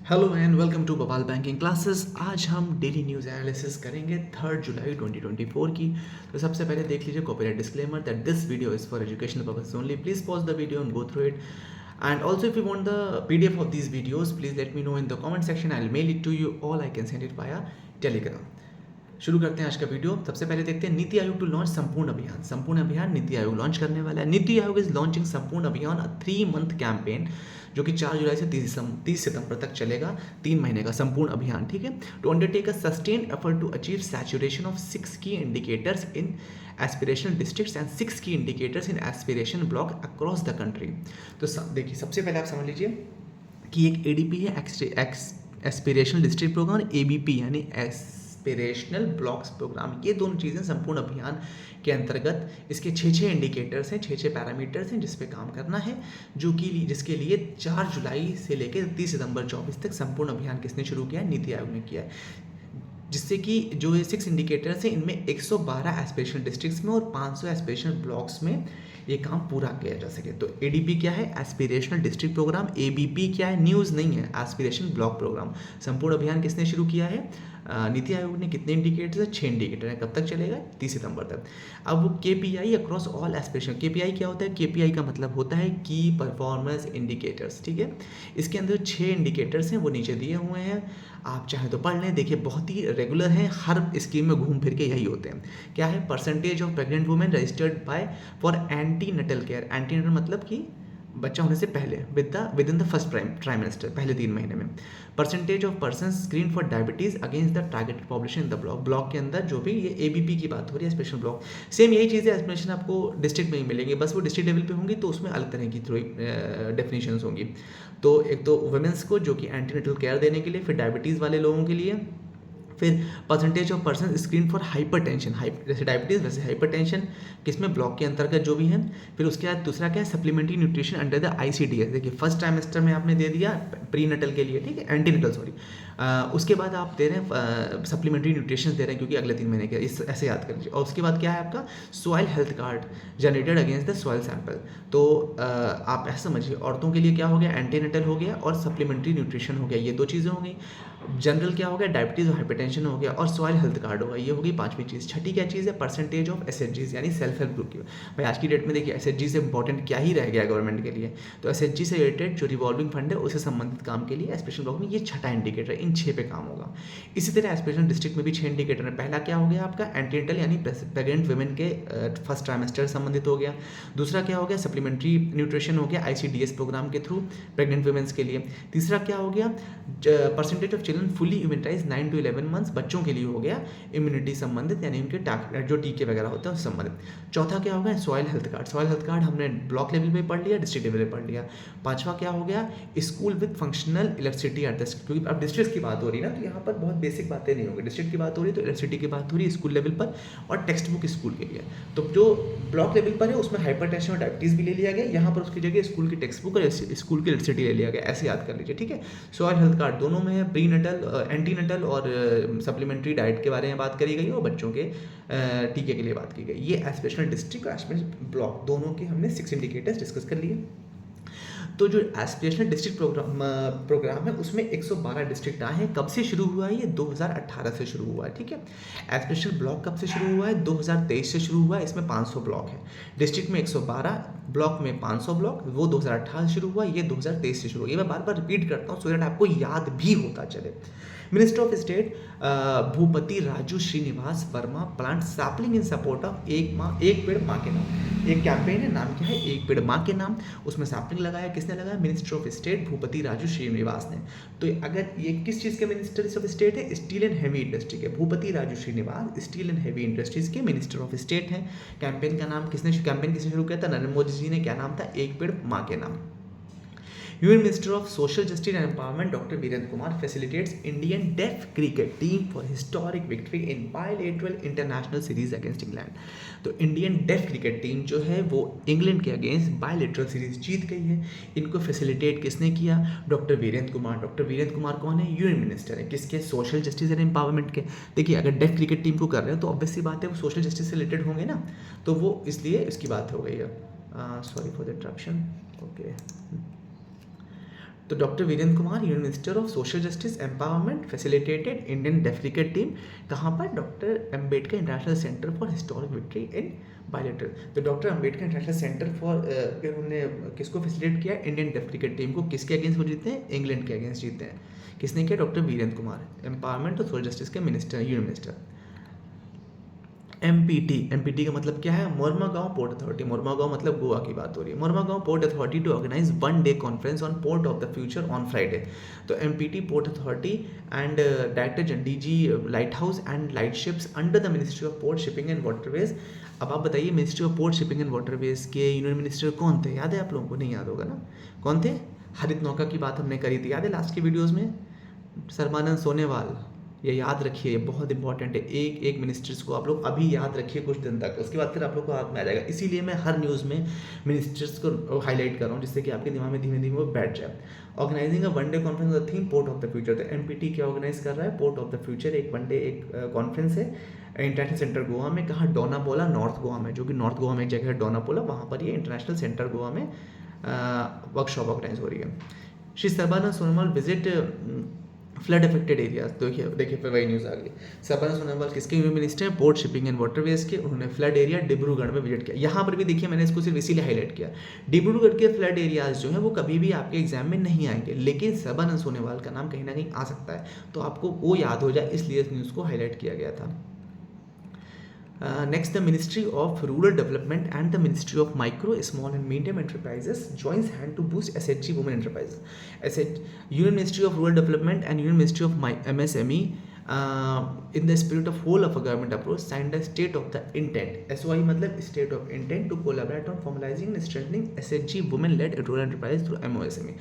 Hello and welcome to बवाल banking classes. आज हम डेली न्यूज़ एनालिसिस करेंगे 3 जुलाई 2024 की। तो सबसे पहले देख लीजिए copyright disclaimer that this video is for educational purpose only. Please pause the video and go through it. And also, if you want the PDF of these videos, please let me know in the comment section. I'll mail it to you, or I can send it via Telegram. शुरू करते हैं आज का video. सबसे पहले देखते हैं NITI Aayog to launch संपूर्ण अभियान। संपूर्ण अभियान नीति आयोग लॉन्च करने वाला है। नीति आयोग इज लॉन्चिंग संपूर्ण अभियान, अ 3 month कैंपेन जो कि 4 जुलाई से 30 सितंबर तक चलेगा। 3 महीने का संपूर्ण अभियान, ठीक है। To undertake a sustain effort to achieve saturation of 6 की indicators in aspirational districts and 6 की indicators in aspiration block across the country. तो देखिए, सबसे पहले आप समझ लीजिए कि एक एडीपी है, एस्पिरेशनल डिस्ट्रिक्ट प्रोग्राम, एबीपी यानी एस्पिरेशनल ब्लॉक्स प्रोग्राम। ये दोनों चीज़ें संपूर्ण अभियान के अंतर्गत इसके 6 इंडिकेटर्स हैं, 6 पैरामीटर्स हैं जिस पे काम करना है, जिसके लिए 4 जुलाई से लेकर 30 सितंबर 24 तक संपूर्ण अभियान किसने शुरू किया है? नीति आयोग ने किया है। जिससे कि जो ये 6 इंडिकेटर्स हैं, इनमें 112 एस्पिरेशनल डिस्ट्रिक्ट्स में और 500 एस्पिरेशनल ब्लॉक्स में ये काम पूरा किया जा सके। तो एडीपी क्या है? Aspirational district programme. एबीपी क्या है? न्यूज़ नहीं है, एस्पिरेशन ब्लॉक प्रोग्राम। संपूर्ण अभियान किसने शुरू किया है? नीति आयोग ने। कितने इंडिकेटर्स है? 6 इंडिकेटर है। कब तक चलेगा? 30 सितंबर तक। अब वो KPI across all aspiration. KPI क्या होता है? केपीआई का मतलब होता है की परफॉर्मेंस इंडिकेटर्स, ठीक है। इसके अंदर 6 इंडिकेटर्स हैं, वो नीचे दिए हुए हैं, आप चाहें तो पढ़ लें। देखिए, बहुत ही रेगुलर हैं, हर स्कीम में घूम फिर के यही होते हैं। क्या है? Percentage of pregnant women registered bye for anti Nuttall care. Anti Nuttall मतलब कि बच्चा होने से पहले, with in the first trimester, पहले 3 महीने में। Percentage of person screen for diabetes against the targeted population in the block के अंदर, जो भी ये एबीपी की बात हो रही है, स्पेशल ब्लॉक। सेम यही चीज़ें एस्पिरेशन आपको डिस्ट्रिक्ट में ही मिलेंगी, बस वो डिस्ट्रिक्ट लेवल पे होंगी, तो उसमें अलग तरह की थोड़ी डेफिनेशंस होंगी। तो एक तो वुमेन्स को जो कि एंटीनेटल केयर देने के लिए, फिर डायबिटीज़ वाले लोगों के लिए, फिर percentage of person screen for hypertension, जैसे डायबिटीज़ वैसे हाइपरटेंशन किसमें? ब्लॉक के अंतर्गत जो भी है। फिर उसके बाद दूसरा क्या है? Supplementary nutrition under the ICDS. देखिए, फर्स्ट ट्राइमेस्टर में आपने दे दिया प्री नटल के लिए, ठीक है, एंटीनटल सॉरी। उसके बाद आप दे रहे हैं सप्लीमेंट्री न्यूट्रिशन दे रहे हैं, क्योंकि अगले 3 महीने के, इस ऐसे याद कर लीजिए। और उसके बाद क्या है आपका? Soil health card generated against the soil sample. तो आप ऐसा समझिए, औरतों के लिए क्या हो गया? एंटीनटल हो गया और सप्लीमेंट्री न्यूट्रिशन हो गया, ये 2 चीज़ें हो गई। जनरल क्या हो गया? डायबिटीज़ और हाइपरटेंशन हो गया, और सॉइल हेल्थ कार्ड होगा, ये होगी 5वीं चीज़। छठी क्या चीज़ है? परसेंटेज ऑफ एसएचजीज यानी सेल्फ हेल्प ग्रुप की। भाई आज की डेट में देखिए, एसएचजी से इंपॉर्टेंट क्या ही रह गया गवर्नमेंट के लिए। तो एसएचजी से रिलेटेड जो रिवॉल्विंग फंड है, उससे संबंधित काम के लिए एस्पिरेशन ब्लॉक में ये 6ठा इंडिकेटर है, इन 6 पे काम होगा। इसी तरह एस्पिरेशन डिस्ट्रिक्ट में भी 6 इंडिकेटर है। पहला क्या हो गया आपका? एंटीनेटल यानी प्रेग्नेंट वुमेन के फर्स्ट ट्राइमेस्टर संबंधित हो गया। दूसरा क्या हो गया? सप्लीमेंट्री न्यूट्रिशन हो गया आईसीडीएस प्रोग्राम के थ्रू प्रेग्नेंट वुमेन्स के लिए। तीसरा क्या हो गया? Percentage of children fully immunise 9 to 11 months, बच्चों के लिए हो गया इम्यूनिटी संबंधित, यानी उनके जो टीके वगैरह होते हैं उस संबंधित। चौथा क्या होगा? Soil health card. Soil health card हमने ब्लॉक लेवल पे पढ़ लिया, डिस्ट्रिक्ट लेवल पे पढ़ लिया। पांचवा क्या हो गया? School with functional electricity at the, क्योंकि अब डिस्ट्रिक्ट की बात हो रही है ना, तो यहाँ पर बहुत बेसिक बातें नहीं होंगी। डिस्ट्रिक्ट की बात हो रही है तो इलेक्ट्रिसिटी की बात हो रही है स्कूल लेवल पर, और टेक्स्ट बुक स्कूल के लिए। तो जो ब्लॉक लेवल पर है उसमें हाइपरटेंशन और डायबिटीज़ भी ले लिया गया, यहाँ पर उसकी जगह स्कूल की टेक्स्ट बुक और स्कूल की इलेक्ट्रिसिटी ले लिया गया, ऐसे याद कर लीजिए, ठीक है। सॉइल हेल्थ कार्ड दोनों में है, प्री नटल एंटीनटल और सप्लीमेंट्री डाइट के बारे में बात करी गई और बच्चों के टीके के लिए बात की गई। ये एस्पिरेशनल डिस्ट्रिक्ट और एस्पिरेशनल ब्लॉक दोनों के हमने 6 इंडिकेटर्स डिस्कस कर लिए। तो जो एस्पिरेशनल डिस्ट्रिक्ट प्रोग्राम है उसमें 112 डिस्ट्रिक्ट आए हैं। कब से शुरू हुआ है? ये 2018 से शुरू हुआ है, ठीक है। एस्पिरेशनल ब्लॉक कब से शुरू हुआ है? 2023 से शुरू हुआ है। इसमें 500 ब्लॉक है। डिस्ट्रिक्ट में 112, ब्लॉक में 500 ब्लॉक, वो 2018 से शुरू हुआ, ये 2023 से शुरू हुआ। ये मैं बार बार रिपीट करता हूँ सो दैट आपको याद भी होता चले। Minister of state Bhupathi Raju Srinivasa Varma plant sapling in support of एक पेड़ माँ के नाम। एक कैंपेन है, नाम क्या है? एक पेड़ माँ के नाम। उसमें सैपलिंग लगाया, किसने लगाया? Minister of state Bhupathi Raju Srinivasa ने। तो अगर ये किस चीज़ के मिनिस्टर ऑफ स्टेट है? स्टील एंड हैवी इंडस्ट्री के। Bhupathi Raju Srinivasa steel and heavy industries के मिनिस्टर ऑफ स्टेट हैं। कैंपेन का नाम कैंपेन किसने शुरू किया था? नरेंद्र मोदी जी ने। क्या नाम था? एक पेड़ माँ के नाम। Union minister of social justice and empowerment doctor Virendra Kumar facilitates Indian deaf cricket team for historic victory in bilateral international series against England. तो इंडियन डेफ क्रिकेट टीम जो है वो इंग्लैंड के अगेंस्ट बायलैटरल सीरीज जीत गई है। इनको फैसिलिटेट किसने किया? डॉक्टर वीरेंद्र कुमार। डॉक्टर वीरेंद्र कुमार कौन है? यूनियन मिनिस्टर है, किसके? सोशल जस्टिस एंड एम्पावरमेंट के। देखिए, अगर डेफ क्रिकेट टीम को कर रहे हैं तो ऑब्वियस सी बात है वो सोशल जस्टिस से रिलेटेड होंगे ना, तो वो इसलिए इसकी बात हो गई है। Sorry for the interruption. Okay, तो doctor Virendra Kumar, union minister of social justice empowerment, facilitated Indian deaf cricket team कहाँ पर, doctor Ambedkar international centre for historic victory in bilateral. तो doctor Ambedkar international centre for उन्होंने किसको फैसिलिटेट किया, इंडियन डेफिकेट टीम को। किसके against वो जीते हैं, इंग्लैंड के अगेंस्ट जीते हैं। किसने किया, डॉक्टर वीरेंद्र कुमार, एम्पावरमेंट और सोशल जस्टिस के मिनिस्टर, यूनियन मिनिस्टर। एमपीटी का मतलब क्या है, मोरमागांव पोर्ट अथॉरिटी। मोरमागांव मतलब गोवा की बात हो रही है। Mormugao port authority to organise 1 day conference on port of the future on Friday. तो MPT port authority and director DG lighthouse and light ships under the ministry of port shipping and waterways. अब आप बताइए, ministry of port shipping and waterways के union minister कौन थे, याद है आप लोगों को, नहीं याद होगा ना, कौन थे, हरित नौका की बात हमने करी थी, याद है लास्ट की वीडियोज़ में, सर्बानंद सोनेवाल। ये याद रखिए, ये बहुत इंपॉर्टेंट है। एक एक मिनिस्टर्स को आप लोग अभी याद रखिए कुछ दिन तक, उसके बाद फिर आप लोग को हाथ में आ जाएगा। इसीलिए मैं हर न्यूज़ में मिनिस्टर्स को हाईलाइट कर रहा हूँ, जिससे कि आपके दिमाग में धीमे धीमे वो बैठ जाए। Organising a 1 day conference the theme port of the future. तो एमपीटी क्या ऑर्गेनाइज कर रहा है, पोर्ट ऑफ द फ्यूचर, एक 1 day एक कॉन्फ्रेंस है इंटरनेशनल सेंटर गोवा में। कहाँ, डोनापोला, नॉर्थ गोवा में, जो कि नॉर्थ गोवा में एक जगह है डोनापोला, वहाँ पर ये इंटरनेशनल सेंटर गोवा में वर्कशॉप ऑर्गेनाइज हो रही है। Shri Sarbananda Sonowal visit flood affected areas. देखिए देखिए फिर वही न्यूज़ आ गई। सर्बानंद सोनोवाल किसके यूनियन मिनिस्टर हैं, पोर्ट शिपिंग एंड वाटरवेज के। उन्होंने फ्लड एरिया डिब्रूगढ़ में विजिट किया। यहाँ पर भी देखिए मैंने इसको सिर्फ इसीलिए हाईलाइट किया, डिब्रूगढ़ के फ्लड एरियाज जो है वो कभी भी आपके एग्जाम में नहीं आएंगे, लेकिन सर्बानंद सोनोवाल का नाम कहीं ना कहीं आ सकता है, तो आपको वो याद हो जाए, इसलिए इस न्यूज़ को हाईलाइट किया गया था। Next, the Ministry of Rural Development and the Ministry of Micro, Small and Medium Enterprises joins hand to boost SHG women enterprises. Union Ministry of Rural Development and Union Ministry of MSME, in the spirit of whole of a government approach, signed a state of the intent, SOI मतलब state of intent, to collaborate on formalizing and strengthening SHG women led rural enterprise through MOSME.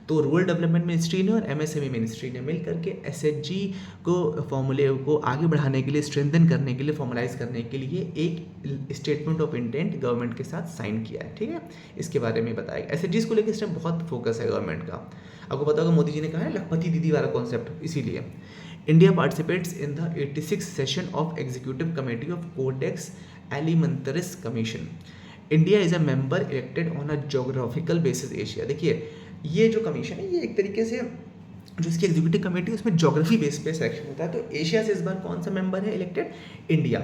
तो rural development ministry ने और MSME ministry ने मिल करके SHG को फॉर्मूले को आगे बढ़ाने के लिए, स्ट्रेंथन करने के लिए, फॉर्मलाइज करने के लिए एक स्टेटमेंट ऑफ इंटेंट गवर्नमेंट के साथ साइन किया है। ठीक है, इसके बारे में बताया। एसएचजीज को लेकर इस टाइम बहुत फोकस है गवर्नमेंट का। आपको पता होगा मोदी जी ने कहा है लखपति दीदी वाला कॉन्सेप्ट, इसीलिए India participates in the 86th session of executive committee of Codex Alimentarius Commission. India is a member elected on a geographical basis Asia. देखिए ये जो कमीशन है, ये एक तरीके से जो इसकी एग्जीक्यूटिव कमेटी है उसमें ज्योग्राफी बेस पे सिलेक्शन होता है। तो एशिया से इस बार कौन सा मेंबर है elected, India.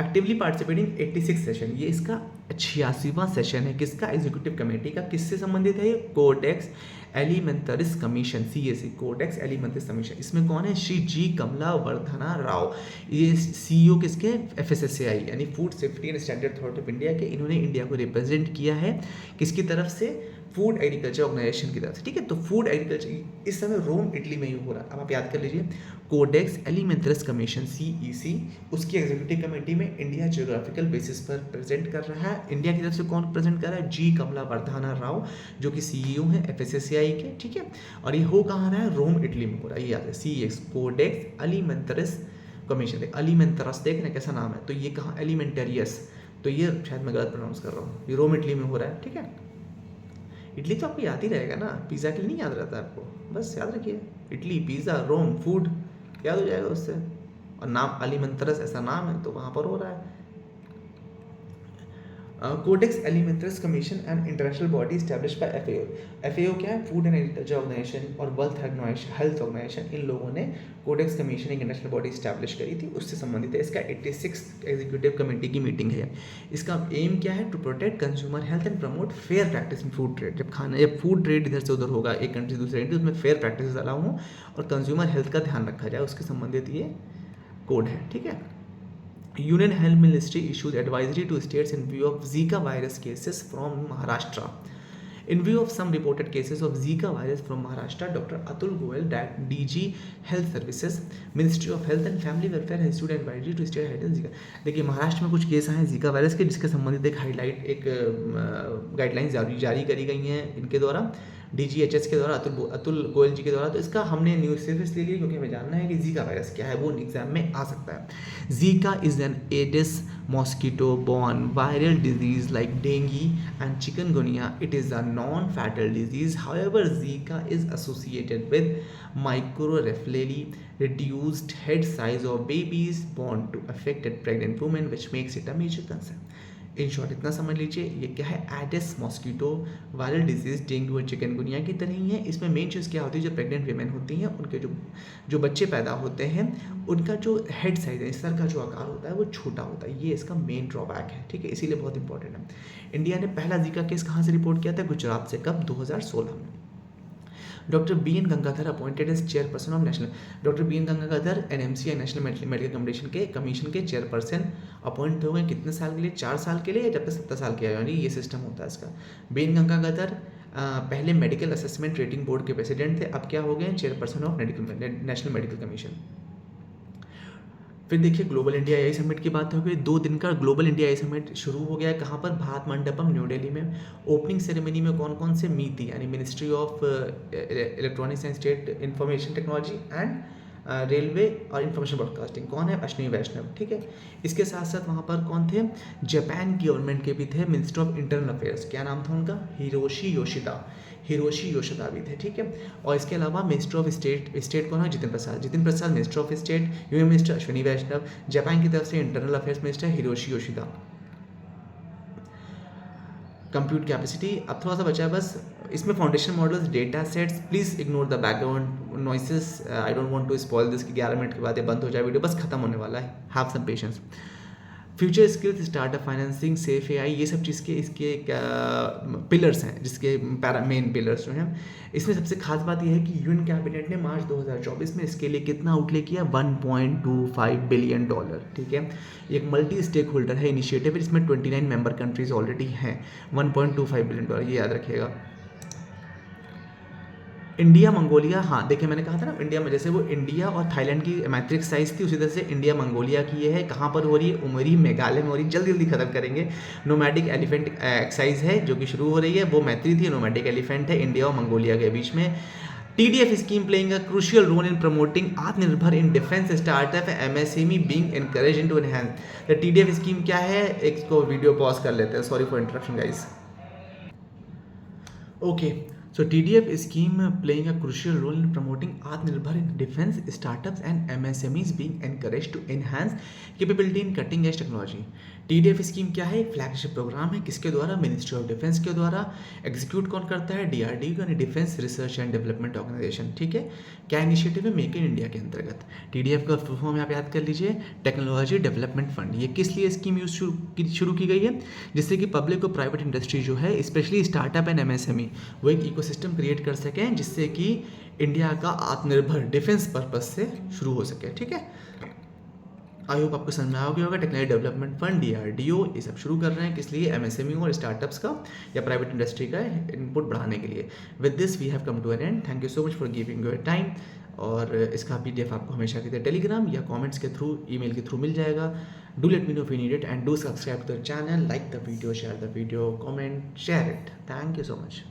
Actively participating 86 session, ये इसका 86वां सेशन है किसका, एग्जीक्यूटिव कमेटी का। किससे संबंधित है ये, Codex Alimentarius Commission, CAC, Codex Alimentarius Commission. इसमें कौन है, श्री जी कमला वर्धना राव, ये CEO किसके, FSSAI यानी food safety and standard authority of India के। इन्होंने इंडिया को रिप्रेजेंट किया है किसकी तरफ से, फूड एग्रीकल्चर ऑर्गेनाइजेशन की तरफ से। ठीक है, तो फूड एग्रीकल्चर इस समय रोम इटली में ही हो रहा है। अब आप याद कर लीजिए, कोडेक्स एलिमेंटरिस कमीशन CEC, उसकी एग्जीक्यूटिव कमेटी में इंडिया जियोग्राफिकल बेसिस पर प्रेजेंट कर रहा है। इंडिया की तरफ से कौन प्रेजेंट कर रहा है, जी कमला वर्धना राव, जो कि CEO हैं FSSAI के। ठीक है, और ये हो कहाँ रहा है, रोम इटली में हो रहा है, ये याद है, CEX, कोडेक्स एलिमेंटरिस कमीशन। एलिमेंटरस देख रहे हैं कैसा नाम है, तो ये कहाँ, एलिमेंटेरियस, तो ये शायद मैं गलत प्रोनाउंस कर रहा हूँ, ये रोम इटली में हो रहा है। ठीक है, इडली तो आपको याद ही रहेगा ना, पिज़्ज़ा के लिए नहीं याद रहता आपको, बस याद रखिए इडली, पिज़्ज़ा, रोम, फूड याद हो जाएगा उससे। और नाम एलिमेंटरस ऐसा नाम है, तो वहाँ पर हो रहा है। Codex Alimentarius Commission and international body establish by FAO क्या है, फूड एंड एग्रीकल्चर ऑर्गेनाइजेशन और वर्ल्ड हेल्थ ऑर्गेनाइजेशन, इन लोगों ने कोडेक्स कमीशन एक इंटरनेशनल बॉडी स्टैब्लिश करी थी, उससे संबंधित है। इसका 86th एग्जीक्यूटिव कमेटी की मीटिंग है। इसका एम क्या है, to protect consumer health and promote fair practice in food trade. जब फूड ट्रेड इधर से उधर होगा, एक कंट्री दूसरे कंट्री, उसमें फेयर प्रैक्टिस अलाउ हो और कंज्यूमर हेल्थ का ध्यान रखा जाए, उसके संबंधित ये कोड है। ठीक है, Union Health Ministry issues advisory to states in view of Zika virus cases from Maharashtra. In view of some reported cases of Zika virus from Maharashtra, Dr. Atul Goel, DG Health Services, Ministry of Health and Family Welfare has issued advisory to state health and Zika. देखिए महाराष्ट्र में कुछ case आए हैं Zika virus के, जिसके संबंधित एक guidelines जारी करी गई हैं इनके द्वारा, DGHS के द्वारा, अतुल गोयल जी के द्वारा। तो इसका हमने न्यूज़ सिर्फ इसलिए लिया क्योंकि हमें जानना है कि जीका वायरस क्या है, वो एग्जाम में आ सकता है। Zika is an Aedes mosquito borne viral disease like dinghy and chikungunya. It is a non fatal disease, however Zika is associated with microcephaly, reduced head size of babies born to affected pregnant women, which makes it a major concern. In short इतना समझ लीजिए, ये क्या है, Aedes mosquito viral disease dengue और chikungunya की तरह ही है। इसमें मेन चीज़ क्या होती है, जो प्रेग्नेंट वीमेन होती हैं उनके जो बच्चे पैदा होते हैं उनका जो हेड साइज है, सर का जो आकार होता है वो छोटा होता है। ये इसका मेन ड्रॉबैक है, ठीक है, इसीलिए बहुत इंपॉर्टेंट है। इंडिया ने पहला जीका केस कहाँ से रिपोर्ट किया था, गुजरात से। कब, 2016 में। Doctor B N Gangadhar appointed as chairperson of national, doctor B N Gangadhar NMC national medical commission के चेयरपर्सन अपॉइंट हो गए। कितने साल के लिए, 4 साल के लिए, या जब तक 70 साल के, यानी ये सिस्टम होता है इसका। बी एन गंगाधर पहले मेडिकल असेसमेंट रेटिंग बोर्ड के प्रेसिडेंट थे, अब क्या हो गए, chairperson of national medical commission. फिर देखिए ग्लोबल इंडिया एआई समिट की बात हो गई। 2 दिन का ग्लोबल इंडिया एआई समिट शुरू हो गया है। कहाँ पर, भारत मंडपम न्यू दिल्ली में। ओपनिंग सेरेमनी में कौन कौन से मीती, यानी ministry of electronics and state information technology and railway और इंफॉर्मेशन ब्रॉडकास्टिंग, कौन है, अश्विनी वैष्णव, ठीक है। इसके साथ साथ वहाँ पर कौन थे, जापान गवर्नमेंट के भी थे, मिनिस्टर ऑफ इंटरनल अफेयर्स, क्या नाम था उनका, हिरोशी योशिदा भी थे, ठीक है। और इसके अलावा मिनिस्टर ऑफ स्टेट कौन है, Jitin Prasad minister of state, union minister Ashwini Vaishnaw, Japan की तरफ से internal affairs minister Hiroshi Yoshida. Compute capacity अब थोड़ा सा बचा है बस। इसमें foundation models, data sets, please ignore the background noises, I don't want to spoil this कि 11 मिनट के बाद ये बंद हो जाए वीडियो, बस खत्म होने वाला है, have some patience. Future skills, startup financing, safe AI, ये सब चीज़ के इसके पिलर्स हैं, जिसके मेन पिलर्स जो हैं। इसमें सबसे खास बात यह है कि यूएन कैबिनेट ने मार्च 2024 में इसके लिए कितना आउटले किया, $1.25 बिलियन, ठीक है। ये एक मल्टी स्टेक होल्डर है इनिशिएटिव, इसमें 29 मेंबर कंट्रीज ऑलरेडी हैं। $1.25 बिलियन, ये याद रखिएगा। इंडिया मंगोलिया, हाँ देखिए मैंने कहा था ना, इंडिया में जैसे वो इंडिया और थाईलैंड की मैत्री एक्सरसाइज थी, उसी तरह से इंडिया मंगोलिया की ये है। कहाँ पर हो रही है, उमरी मेघालय में हो रही है, जल्दी जल्दी खत्म करेंगे। नोमैडिक एलिफेंट एक्सरसाइज है जो कि शुरू हो रही है, वो मैत्री थी, नोमैडिक एलिफेंट है इंडिया और मंगोलिया के बीच में। TDF scheme playing a crucial role in promoting Atmanirbhar in defence startup, MSME being encouraged to enhance. The TDF scheme क्या है, एक को वीडियो पॉज कर लेते हैं, sorry for interruption guys. Okay, so TDF scheme playing a crucial role in promoting Atmanirbhar in defense startups and MSMEs being encouraged to enhance capability in cutting edge technology। TDF scheme क्या है, एक flagship programme है, किसके द्वारा, ministry of defence के द्वारा। Execute कौन करता है, DRDO यानी defence research and development organisation, ठीक है। क्या इनिशिएटिव है, मेक इन इंडिया के अंतर्गत। TDF का फुल फॉर्म आप याद कर लीजिए, टेक्नोलॉजी डेवलपमेंट फंड। ये किस लिए स्कीम यूज शुरू की गई है, जिससे कि पब्लिक और प्राइवेट इंडस्ट्री जो है, स्पेशली स्टार्टअप एंड MSME, वो एक इकोसिस्टम क्रिएट कर सकें, जिससे कि इंडिया का आत्मनिर्भर डिफेंस पर्पज से शुरू हो सके, ठीक है। आई होप आपको समझ में आ गया होगा। टेक्नोलॉजी डेवलपमेंट फंड, DRDO, ये सब शुरू कर रहे हैं, किस लिए, MSME और स्टार्टअप्स का या प्राइवेट इंडस्ट्री का इनपुट बढ़ाने के लिए। With this we have come to an end, thank you so much for giving your time. और इसका PDF आपको हमेशा की तरह टेलीग्राम या कमेंट्स के थ्रू, ईमेल के थ्रू मिल जाएगा। Do let me know if you need it and do subscribe to the channel, like the video, share the video, comment, share it. Thank you so much.